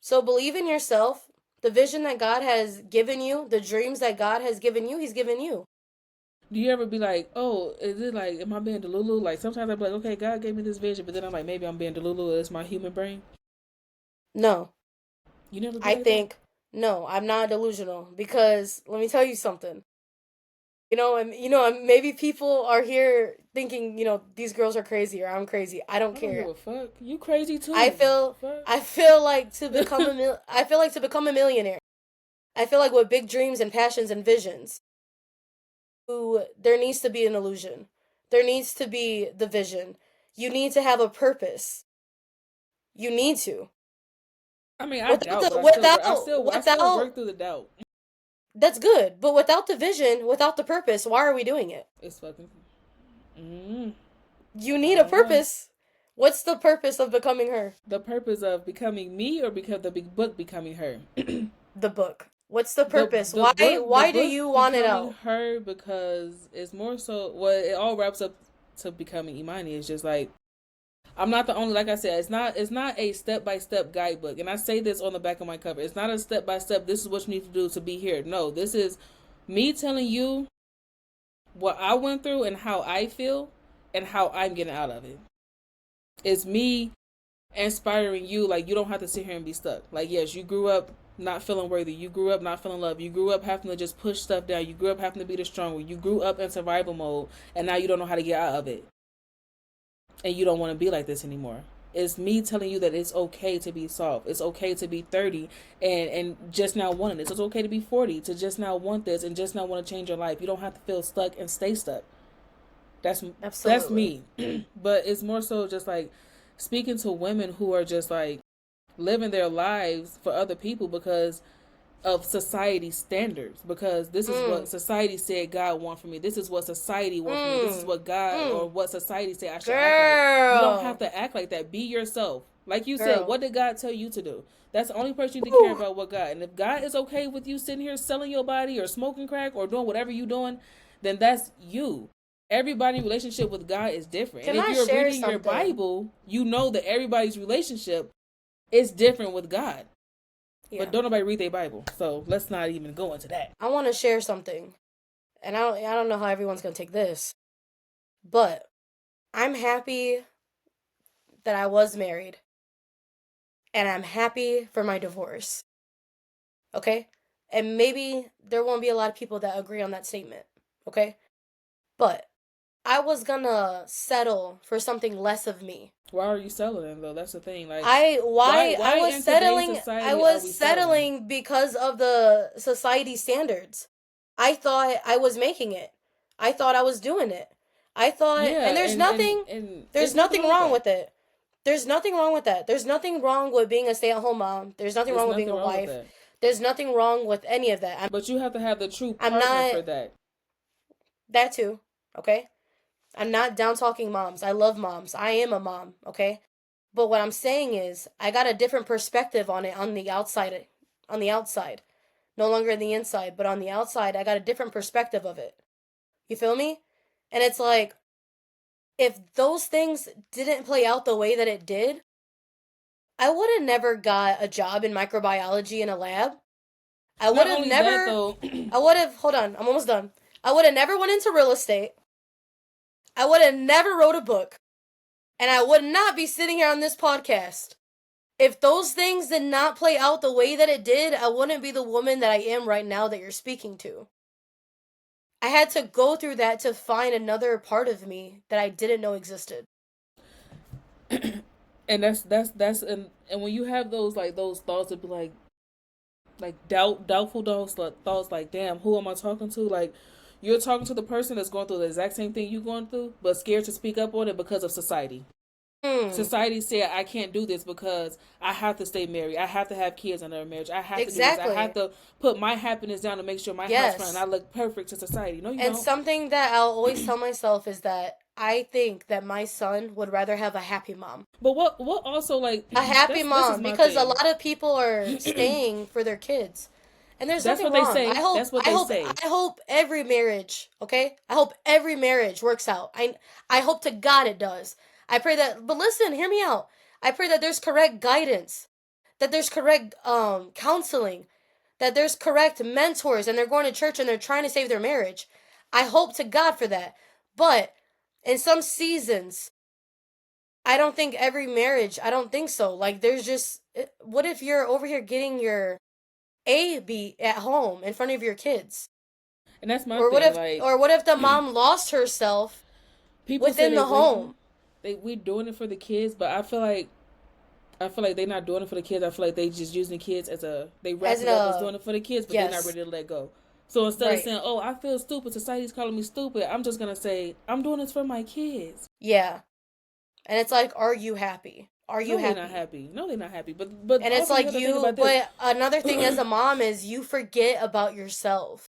S1: So believe in yourself. The vision that God has given you, the dreams that God has given you, He's given you.
S2: do you ever be like, oh, is it like, am I being delulu? Like sometimes I be like, okay, God gave me this vision, but then I'm like, maybe I'm being delulu. It's my human brain.
S1: No,
S2: You never be
S1: I
S2: like that.
S1: think, no, I'm not delusional because let me tell you something. And maybe people are here thinking, these girls are crazy or I'm crazy. I don't
S2: I don't give
S1: care.
S2: a fuck. You crazy
S1: I
S2: too.
S1: feel,
S2: Fuck.
S1: I feel like to become I feel like to become a millionaire. I feel like with big dreams and passions and visions, there needs to be an illusion. There needs to be the vision. You need to have a purpose. You need to.
S2: I mean, I
S1: Without
S2: doubt,
S1: the
S2: but I still
S1: without
S2: work through the doubt.
S1: that's good. But without the vision, without the purpose, why are we doing it?
S2: It's fucking. Mm,
S1: You
S2: I
S1: need a
S2: don't know.
S1: purpose. What's the purpose of becoming her?
S2: The purpose of becoming me or because the big book becoming her.
S1: The book. What's the
S2: the
S1: purpose?
S2: the
S1: Why
S2: book the
S1: why do
S2: book
S1: you want it
S2: becoming
S1: out?
S2: her because it's more so well it all wraps up to becoming Imani. It's just like I'm not the only like I said, it's not a step by step guidebook. And I say this on the back of my cover. It's not a step by step, this is what you need to do to be here. No, this is me telling you what I went through and how I feel and how I'm getting out of it. It's me inspiring you. Like you don't have to sit here and be stuck. Like yes, you grew up not feeling worthy. You grew up not feeling love. You grew up having to just push stuff down. You grew up having to be the stronger. You grew up in survival mode, and now you don't know how to get out of it, and you don't want to be like this anymore. It's me telling you that it's okay to be soft. It's okay to be 30 and just now wanting this. It's okay to be 40 to just now want this and just now want to change your life. You don't have to feel stuck and stay stuck. That's
S1: Absolutely.
S2: me. But it's more so just like speaking to women who are just like living their lives for other people because of society standards, because this is what
S1: Mm.
S2: society said God want from me. This is what society want from me. This is
S1: Mm.
S2: what God or
S1: Mm.
S2: what society said I should act like. You don't have
S1: Girl.
S2: to act like that. Be yourself. Like you said,
S1: Girl.
S2: what did God tell you to do? That's the only person you need to care
S1: Whew.
S2: about what God. And if God is okay with you sitting here selling your body or smoking crack or doing whatever you doing, then that's you. Everybody's relationship with God is different. And
S1: Can
S2: if
S1: I
S2: you're
S1: share
S2: reading your
S1: something?
S2: Bible, you know that everybody's relationship is different with God. But
S1: Yeah.
S2: don't nobody read their Bible, so let's not even go into that.
S1: I want to share something. And I don't know how everyone's going to take this, but I'm happy that I was married and I'm happy for my divorce. Okay? And maybe there won't be a lot of people that agree on that statement. Okay? But I was gonna settle for something less of me.
S2: Why are you selling though? That's the thing. Like,
S1: I
S2: why
S1: why I
S2: why
S1: was
S2: in today's
S1: settling I
S2: society are
S1: was
S2: we selling?
S1: settling because of the society standards. I thought I was making it. I thought I was doing it. I thought
S2: Yeah,
S1: and there's
S2: and
S1: nothing
S2: and
S1: there's
S2: there's nothing
S1: nothing
S2: wrong with
S1: wrong
S2: that.
S1: with it. There's nothing wrong with that. There's nothing wrong with being a stay-at-home mom. There's nothing
S2: There's
S1: wrong with being
S2: nothing
S1: a
S2: wrong with
S1: wife.
S2: that.
S1: There's nothing wrong with any of that.
S2: But you have to have the true
S1: I'm
S2: partner
S1: not
S2: for that.
S1: that too, okay? I'm not down talking moms. I love moms. I am a mom, okay? But what I'm saying is I got a different perspective on it on the outside. No longer in the inside, but on the outside, I got a different perspective of it. You feel me? And it's like if those things didn't play out the way that it did, I would have never got a job in microbiology in a lab. I would
S2: Not
S1: have
S2: only that
S1: never
S2: though,
S1: I would have hold on, I'm almost done. I would have never went into real estate. I would have never wrote a book. And I would not be sitting here on this podcast. If those things did not play out the way that it did, I wouldn't be the woman that I am right now that you're speaking to. I had to go through that to find another part of me that I didn't know existed.
S2: and that's and when you have those thoughts of like doubtful thoughts like damn, who am I talking to? Like you're talking to the person that's going through the exact same thing you're going through, but scared to speak up on it because of society. Society said I can't do this because I have to stay married. I have to have kids under a marriage. I have to do this. I have to put my happiness down to make sure my house runs. I look perfect to society. No, you
S1: And
S2: don't.
S1: something that I'll always tell myself is that I think that my son would rather have a happy mom.
S2: But what also like
S1: A happy mom because
S2: thing.
S1: a lot of people are staying for their kids. And there's
S2: That's
S1: nothing
S2: what
S1: wrong.
S2: they say. That's what they say.
S1: I hope every marriage, okay? I hope every marriage works out. I hope to God it does. I pray that, but listen, hear me out. I pray that there's correct guidance, that there's correct counseling, that there's correct mentors, and they're going to church and they're trying to save their marriage. I hope to God for that. But in some seasons, I don't think every marriage, I don't think so. Like, there's just, what if you're over here getting your A beat at home in front of your kids?
S2: And that's my
S1: or what
S2: thing.
S1: if,
S2: like,
S1: or what if the mom lost herself within the home?
S2: We doing it for the kids, but I feel like they're not doing it for the kids. I feel like they just using the kids they wrap it up as doing it for the kids, but they're not ready to let go. So instead of saying, "Oh, I feel stupid. Society's calling me stupid," I'm just gonna say, "I'm doing this for my kids."
S1: Yeah, and it's like, are you happy? Are you happy?
S2: They're not happy. No, they're not happy. But
S1: and it's like you. But another thing as a mom is you forget about yourself.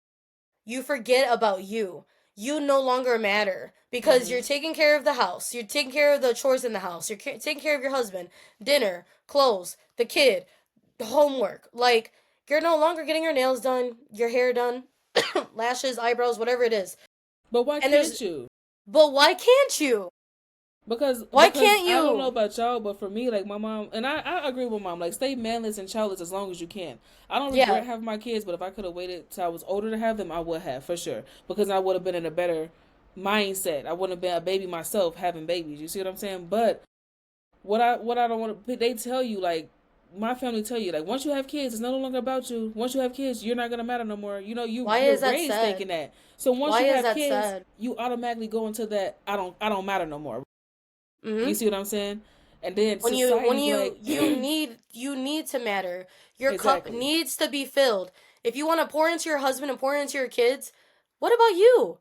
S1: You forget about you. You no longer matter because you're taking care of the house. You're taking care of the chores in the house. You're taking care of your husband, dinner, clothes, the kid, the homework. Like, you're no longer getting your nails done, your hair done, lashes, eyebrows, whatever it is.
S2: But why can't you?
S1: But why can't you?
S2: Because
S1: can't you?
S2: I don't know about y'all, but for me, like my mom, and I agree with mom, like stay manless and childless as long as you can. I don't regret having my kids, but if I could have waited till I was older to have them, I would have for sure, because I would have been in a better mindset. I wouldn't have been a baby myself having babies. You see what I'm saying? But what I don't want to, they tell you, like my family tell you, like once you have kids, it's no longer about you. Once you have kids, you're not gonna matter no more. You know, you're raised thinking that. So once you have kids, you automatically go into that I don't matter no more. Mm-hmm. You see what I'm saying? And then
S1: when you need to matter. Your cup needs to be filled. If you want to pour into your husband and pour into your kids, what about you?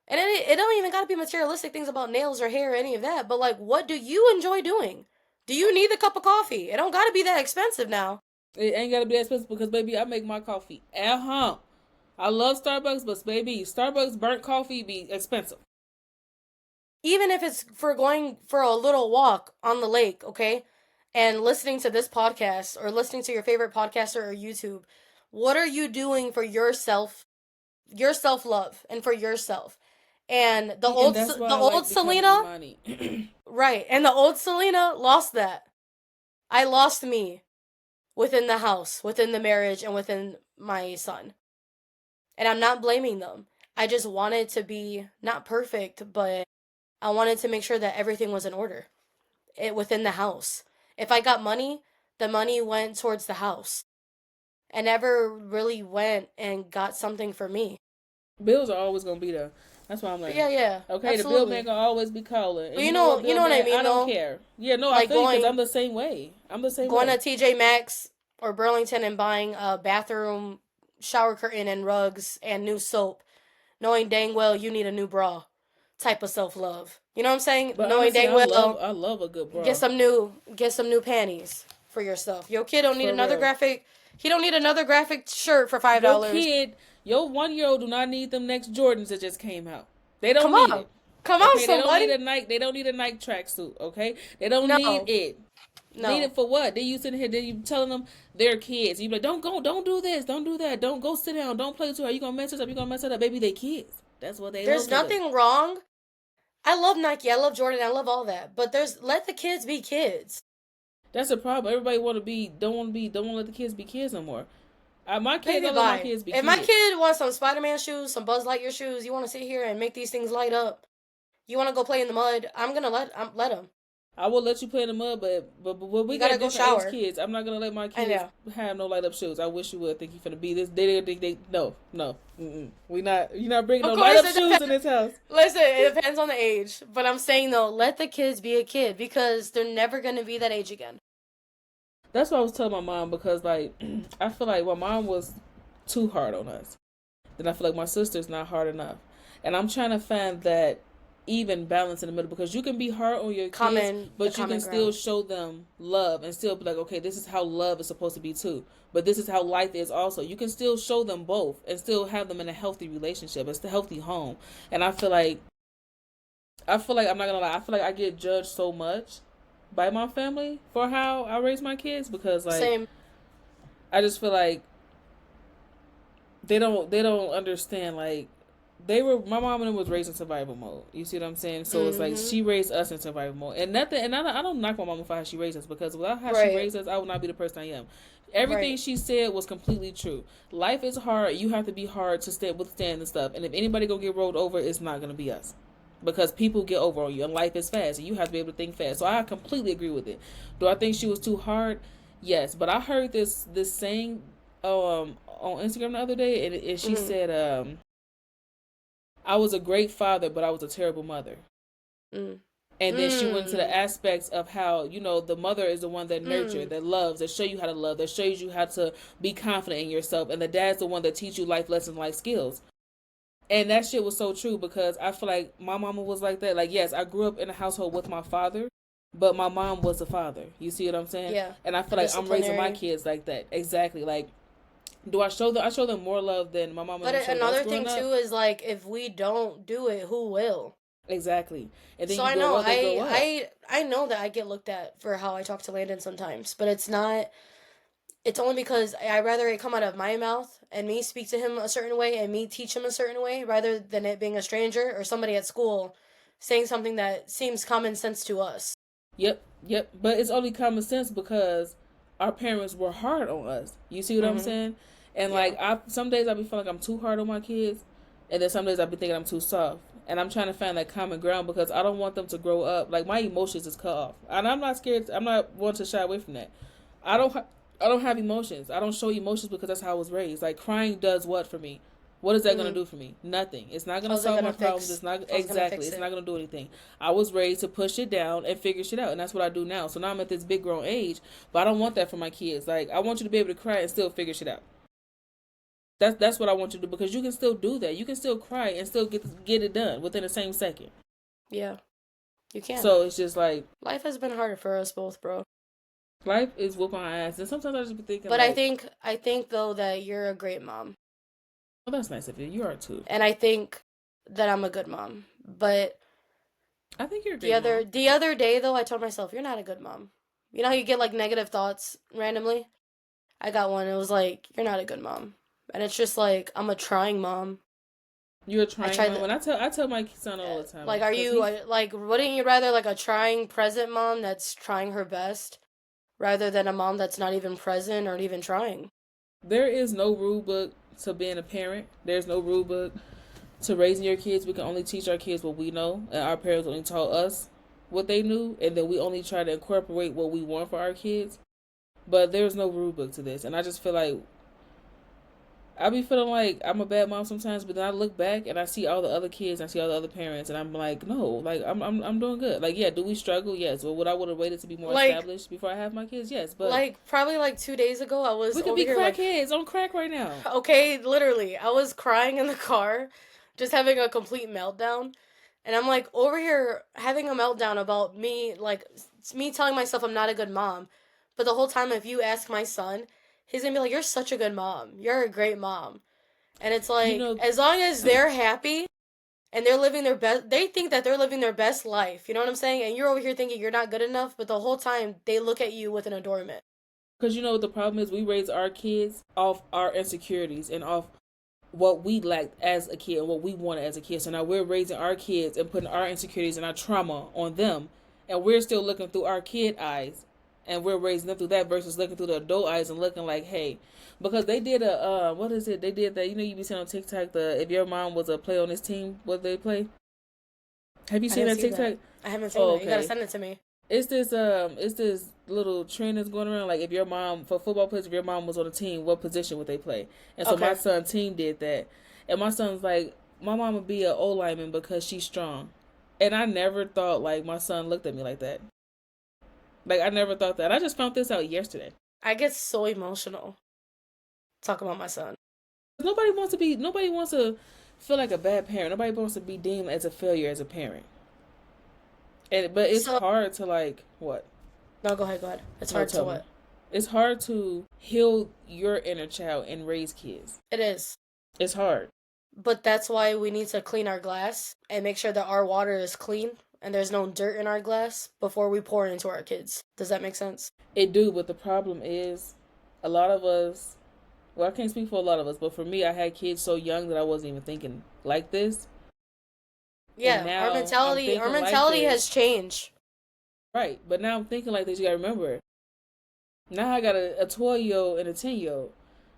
S1: And it don't even gotta be materialistic things about nails or hair or any of that. But like, what do you enjoy doing? Do you need a cup of coffee? It don't gotta be that expensive now.
S2: It ain't gotta be that expensive because baby, I make my coffee at home. I love Starbucks, but baby, Starbucks burnt coffee be expensive.
S1: Even if it's for going for a little walk on the lake, okay? And listening to this podcast or listening to your favorite podcaster or YouTube, what are you doing for yourself, your self-love and for yourself? And the old Selena, right? And the old Selena lost that. I lost me within the house, within the marriage, and within my son. And I'm not blaming them. I just wanted to be not perfect, but I wanted to make sure that everything was in order within the house. If I got money, the money went towards the house. I never really went and got something for me.
S2: Bills are always going to be there. That's why I'm like,
S1: yeah.
S2: Okay, absolutely. The bill man gonna always be calling.
S1: But you know what I mean.
S2: I don't care. Yeah, no, like I feel because I'm the same way.
S1: Going to TJ Maxx or Burlington and buying a bathroom shower curtain and rugs and new soap, knowing dang well you need a new bra. Type of self-love. You know what I'm saying?
S2: But knowing dang well, I love a good bra.
S1: Get some new panties for yourself. Your kid don't need another graphic He don't need another graphic shirt for $5.
S2: Your kid, your 1-year-old do not need them next Jordans that just came out. They don't
S1: Come
S2: need
S1: on.
S2: it.
S1: Come on,
S2: Okay, they don't need
S1: somebody.
S2: a Nike. They don't need a Nike tracksuit. Okay, they don't need
S1: No.
S2: it. Need
S1: No.
S2: it for what? They you sitting here, then you telling them they're kids. You be like, don't go, don't do this, don't do that, don't go sit down, don't play too hard. You gonna mess this up. You gonna mess it up. Baby, they kids. That's what they
S1: There's
S2: love to do.
S1: nothing wrong. I love Nike. I love Jordan. I love all that. But let the kids be kids.
S2: That's a problem. Everybody don't want to let the kids be kids no more. My kids,
S1: Maybe
S2: I let my
S1: bye.
S2: kids be
S1: If
S2: kids.
S1: my kid wants some Spider-Man shoes, some Buzz Lightyear shoes, you want to sit here and make these things light up, you want to go play in the mud, I'm gonna let him.
S2: I will let you play in the mud, but we
S1: You
S2: got
S1: gotta go
S2: different
S1: shower.
S2: age kids. I'm not gonna let my
S1: I
S2: kids
S1: know.
S2: have no light up shoes. I wish you would. Think you finna be this? They no. We not. You're not bringing
S1: Of
S2: no light up
S1: course, it
S2: shoes in
S1: depends.
S2: this house.
S1: Listen, it depends on the age. But I'm saying though, let the kids be a kid because they're never gonna be that age again.
S2: That's what I was telling my mom because like I feel like my mom was too hard on us. Then I feel like my sister's not hard enough, and I'm trying to find that even balance in the middle because you can be hard on your kids, but you can still show them love and still be like, okay, this is how love is supposed to be too. But this is how life is also. You can still show them both and still have them in a healthy relationship. It's the healthy home. And I feel like I'm not gonna lie, I feel like I get judged so much by my family for how I raise my kids because like
S1: Same.
S2: I just feel like they don't understand like my mom and them was raised in survival mode. You see what I'm saying? So it's like she raised us in survival mode, and nothing. And I don't knock my mama for how she raised us because without how she raised us, I would not be the person I am. Everything she said was completely true. Life is hard. You have to be hard to withstand the stuff. And if anybody gonna get rolled over, it's not gonna be us, because people get over on you, and life is fast, and you have to be able to think fast. So I completely agree with it. Do I think she was too hard? Yes, but I heard this saying on Instagram the other day, and she said I was a great father, but I was a terrible mother. And then she went to the aspects of how, the mother is the one that nurtures, that loves, that show you how to love, that shows you how to be confident in yourself. And the dad's the one that teach you life lessons, life skills. And that shit was so true because I feel like my mama was like that. Like, yes, I grew up in a household with my father, but my mom was a father. You see what I'm saying?
S1: Yeah.
S2: And I feel like I'm raising my kids like that. Exactly. Like, do I show them? I show them more love than my mama.
S1: But another thing too is like if we don't do it, who will?
S2: Exactly. And then
S1: so I know I know that I get looked at for how I talk to Landon sometimes, but it's not. It's only because I rather it come out of my mouth and me speak to him a certain way and me teach him a certain way rather than it being a stranger or somebody at school saying something that seems common sense to us.
S2: Yep. But it's only common sense because our parents were hard on us. You see what I'm saying? And like some days I be feeling like I'm too hard on my kids, and then some days I be thinking I'm too soft. And I'm trying to find that common ground because I don't want them to grow up like my emotions is cut off, and I'm not scared. I'm not one to shy away from that. I don't have emotions. I don't show emotions because that's how I was raised. Like crying does what for me? What is that going to do for me? Nothing. It's not going to solve my problems. It's not exactly. It's not going to do anything. I was raised to push it down and figure shit out, and that's what I do now. So now I'm at this big grown age, but I don't want that for my kids. Like I want you to be able to cry and still figure shit out. That's what I want you to do because you can still do that. You can still cry and still get it done within the same second.
S1: Yeah, you can.
S2: So it's just like
S1: life has been harder for us both, bro.
S2: Life is whooping my ass, and sometimes I just be thinking.
S1: But like, I think though that you're a great mom.
S2: Well, that's nice of you. You are too.
S1: And I think that I'm a good mom. But
S2: I think you're a great mom.
S1: The other day though, I told myself you're not a good mom. You know how you get like negative thoughts randomly? I got one. It was like you're not a good mom. And it's just like I'm a trying mom.
S2: You're a trying mom. When I tell my son all the time.
S1: Like, are you like? Wouldn't you rather like a trying present mom that's trying her best, rather than a mom that's not even present or even trying?
S2: There is no rule book to being a parent. There's no rule book to raising your kids. We can only teach our kids what we know, and our parents only taught us what they knew, and then we only try to incorporate what we want for our kids. But there's no rule book to this, and I just feel like I be feeling like I'm a bad mom sometimes, but then I look back and I see all the other kids, I see all the other parents, and I'm like, no, like I'm doing good. Like, yeah, do we struggle? Yes. Well, would I would have waited to be more established before I have my kids? Yes, but
S1: like probably like 2 days ago, I was
S2: we could be crackheads on crack right now.
S1: Okay, literally, I was crying in the car, just having a complete meltdown, and I'm like over here having a meltdown about me, like me telling myself I'm not a good mom, but the whole time, if you ask my son, he's gonna be like, "You're such a good mom. You're a great mom." And it's
S2: You
S1: like,
S2: know,
S1: as long as they're happy and they're living their best, they think that they're living their best life. You know what I'm saying? And you're over here thinking you're not good enough, but the whole time they look at you with an adornment.
S2: because you know what the problem is, we raise our kids off our insecurities and off what we lacked as a kid, what we wanted as a kid. So now we're raising our kids and putting our insecurities and our trauma on them, and we're still looking through our kid eyes, and we're raising them through that versus looking through the adult eyes and looking like, hey, because they did a what is it? They did that. You know, you be seeing on TikTok the if your mom was a play on this team, what they play. Have you
S1: I
S2: seen
S1: didn't
S2: that
S1: see
S2: TikTok?
S1: that. I haven't seen
S2: Oh,
S1: that. You gotta
S2: okay.
S1: send it to me.
S2: It's this little trend that's going around. Like if your mom for football players, if your mom was on a team, what position would they play? And so my
S1: Okay.
S2: son team did that, and my son's like, my mom would be a O lineman because she's strong, and I never thought like my son looked at me like that. Like I never thought that. I just found this out yesterday.
S1: I get so emotional talking about my son.
S2: Nobody wants to feel like a bad parent. Nobody wants to be deemed as a failure as a parent. And but it's
S1: So,
S2: hard to like what?
S1: no, go ahead, go ahead. It's
S2: No,
S1: hard to
S2: tell me.
S1: what?
S2: It's hard to heal your inner child and raise kids.
S1: It is.
S2: It's hard.
S1: But that's why we need to clean our glass and make sure that our water is clean and there's no dirt in our glass before we pour it into our kids. Does that make sense?
S2: It do, but the problem is a lot of us, well, I can't speak for a lot of us, but for me, I had kids so young that I wasn't even thinking like this. And
S1: Yeah, our
S2: now I'm
S1: mentality our
S2: thinking like
S1: mentality has
S2: this.
S1: changed.
S2: Right. But now I'm thinking like this. You got to remember, now I got a 12-year-old and a 10-year-old.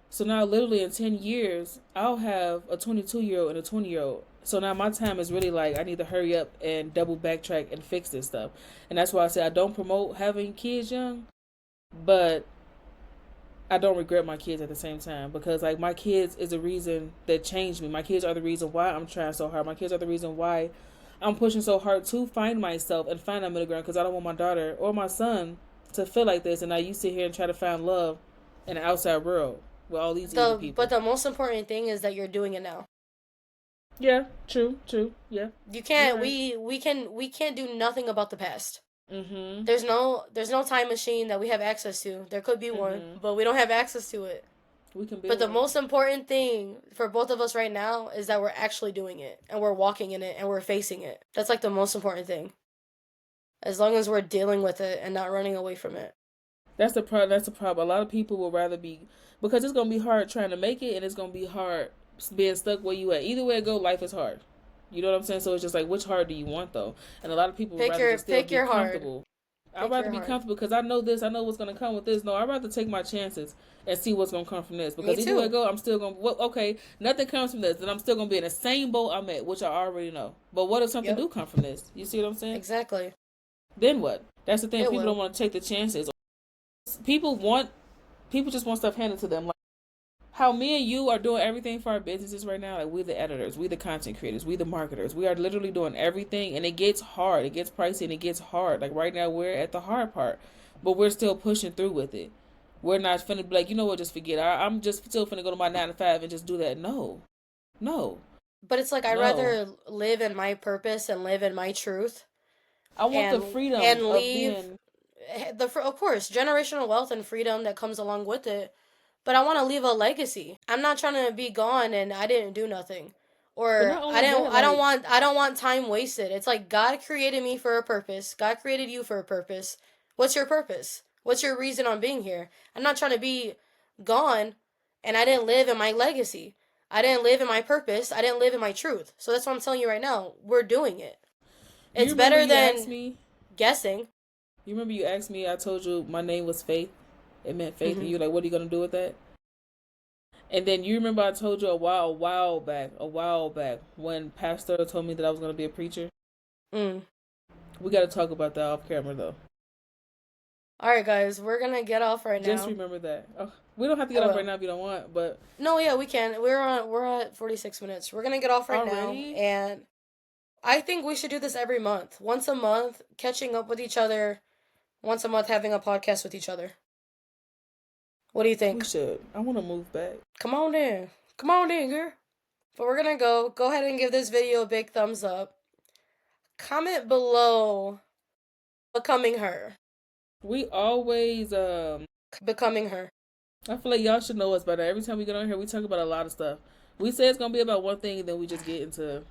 S2: So now, literally in 10 years, I'll have a 22-year-old and a 20-year-old. So now my time is really like, I need to hurry up and double backtrack and fix this stuff. And that's why I say I don't promote having kids young, but I don't regret my kids at the same time because like my kids is the reason that changed me. My kids are the reason why I'm trying so hard. My kids are the reason why I'm pushing so hard to find myself and find a middle ground because I don't want my daughter or my son to feel like this. And now you sit here and try to find love in the outside world with all these evil
S1: But
S2: people.
S1: the most important thing is that you're doing it now.
S2: Yeah, true, true. Yeah,
S1: You
S2: you're
S1: can't
S2: right.
S1: we can't do nothing about the past.
S2: Mhm.
S1: There's no time machine that we have access to. There could be one,
S2: Mhm.
S1: but we don't have access to it.
S2: We can
S1: But
S2: build
S1: the
S2: one.
S1: most important thing for both of us right now is that we're actually doing it and we're walking in it and we're facing it. That's like the most important thing. As long as we're dealing with it and not running away from it.
S2: That's the problem. That's the problem. A lot of people will rather be because it's gonna be hard trying to make it, and it's gonna be hard being stuck where you at. Either way it go, life is hard. You know what I'm saying? So it's just like, which hard do you want though? And a lot of people would rather just still
S1: Pick
S2: be
S1: your hard.
S2: comfortable. I'd
S1: Pick
S2: rather
S1: your
S2: be
S1: hard.
S2: comfortable because I know this. I know what's gonna come with this. No, I'd rather take my chances and see what's gonna come from this.
S1: Me
S2: Because either way it
S1: too.
S2: go, I'm still gonna. Well, okay, nothing comes from this, then I'm still gonna be in the same boat I'm at, which I already know. But what if something
S1: Yep.
S2: do come from this? You see what I'm saying?
S1: Exactly.
S2: Then what? That's the thing.
S1: It
S2: People don't
S1: will.
S2: want to take the chances. People want. People just want stuff handed to them. Like how me and you are doing everything for our businesses right now. Like we the editors, we the content creators, we the marketers. We are literally doing everything, and it gets hard. It gets pricey, and it gets hard. Like right now, we're at the hard part, but we're still pushing through with it. We're not finna be like, you know what, just forget. I'm just still finna go to my 9 to 5 and just do that. No, no,
S1: But it's like I'd
S2: no.
S1: rather live in my purpose and live in my truth
S2: I want the freedom
S1: and
S2: of
S1: leave
S2: being.
S1: of course generational wealth and freedom that comes along with it, but I want to leave a legacy. I'm not trying to be gone and I didn't do nothing,
S2: But
S1: or
S2: not only that, like
S1: I don't want time wasted. It's like God created me for a purpose. God created you for a purpose. What's your purpose? What's your reason on being here? I'm not trying to be gone and I didn't live in my legacy. I didn't live in my purpose. I didn't live in my truth. So that's what I'm telling you right now. We're doing it.
S2: you
S1: It's
S2: remember
S1: better
S2: you asked
S1: than
S2: me.
S1: guessing.
S2: You remember you asked me. I told you my name was Faith. It meant faith, and
S1: Hmm.
S2: you're like, what are you gonna do with that? And then you remember I told you a while back, when Pastor told me that I was gonna be a preacher.
S1: Mm.
S2: We got to talk about that off camera though.
S1: All right, guys, we're gonna get off right
S2: Just
S1: now.
S2: remember that. Oh, we don't have to
S1: I
S2: get off right
S1: will.
S2: now if you don't want, but
S1: No, yeah, we can. We're at 46 minutes. We're gonna get off right now,
S2: already
S1: and I think we should do this every month. Once a month, catching up with each other. Once a month, having a podcast with each other. What do you
S2: we
S1: think?
S2: should. I want to move back.
S1: Come on in. Come on in, girl. But we're gonna go. Go ahead and give this video a big thumbs up. Comment below becoming her.
S2: We always
S1: Becoming her.
S2: I feel like y'all should know us by now. Every time we get on here, we talk about a lot of stuff. We say it's gonna be about one thing, and then we just get into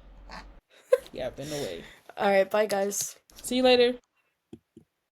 S2: yapping away.
S1: All right, bye guys.
S2: See you later.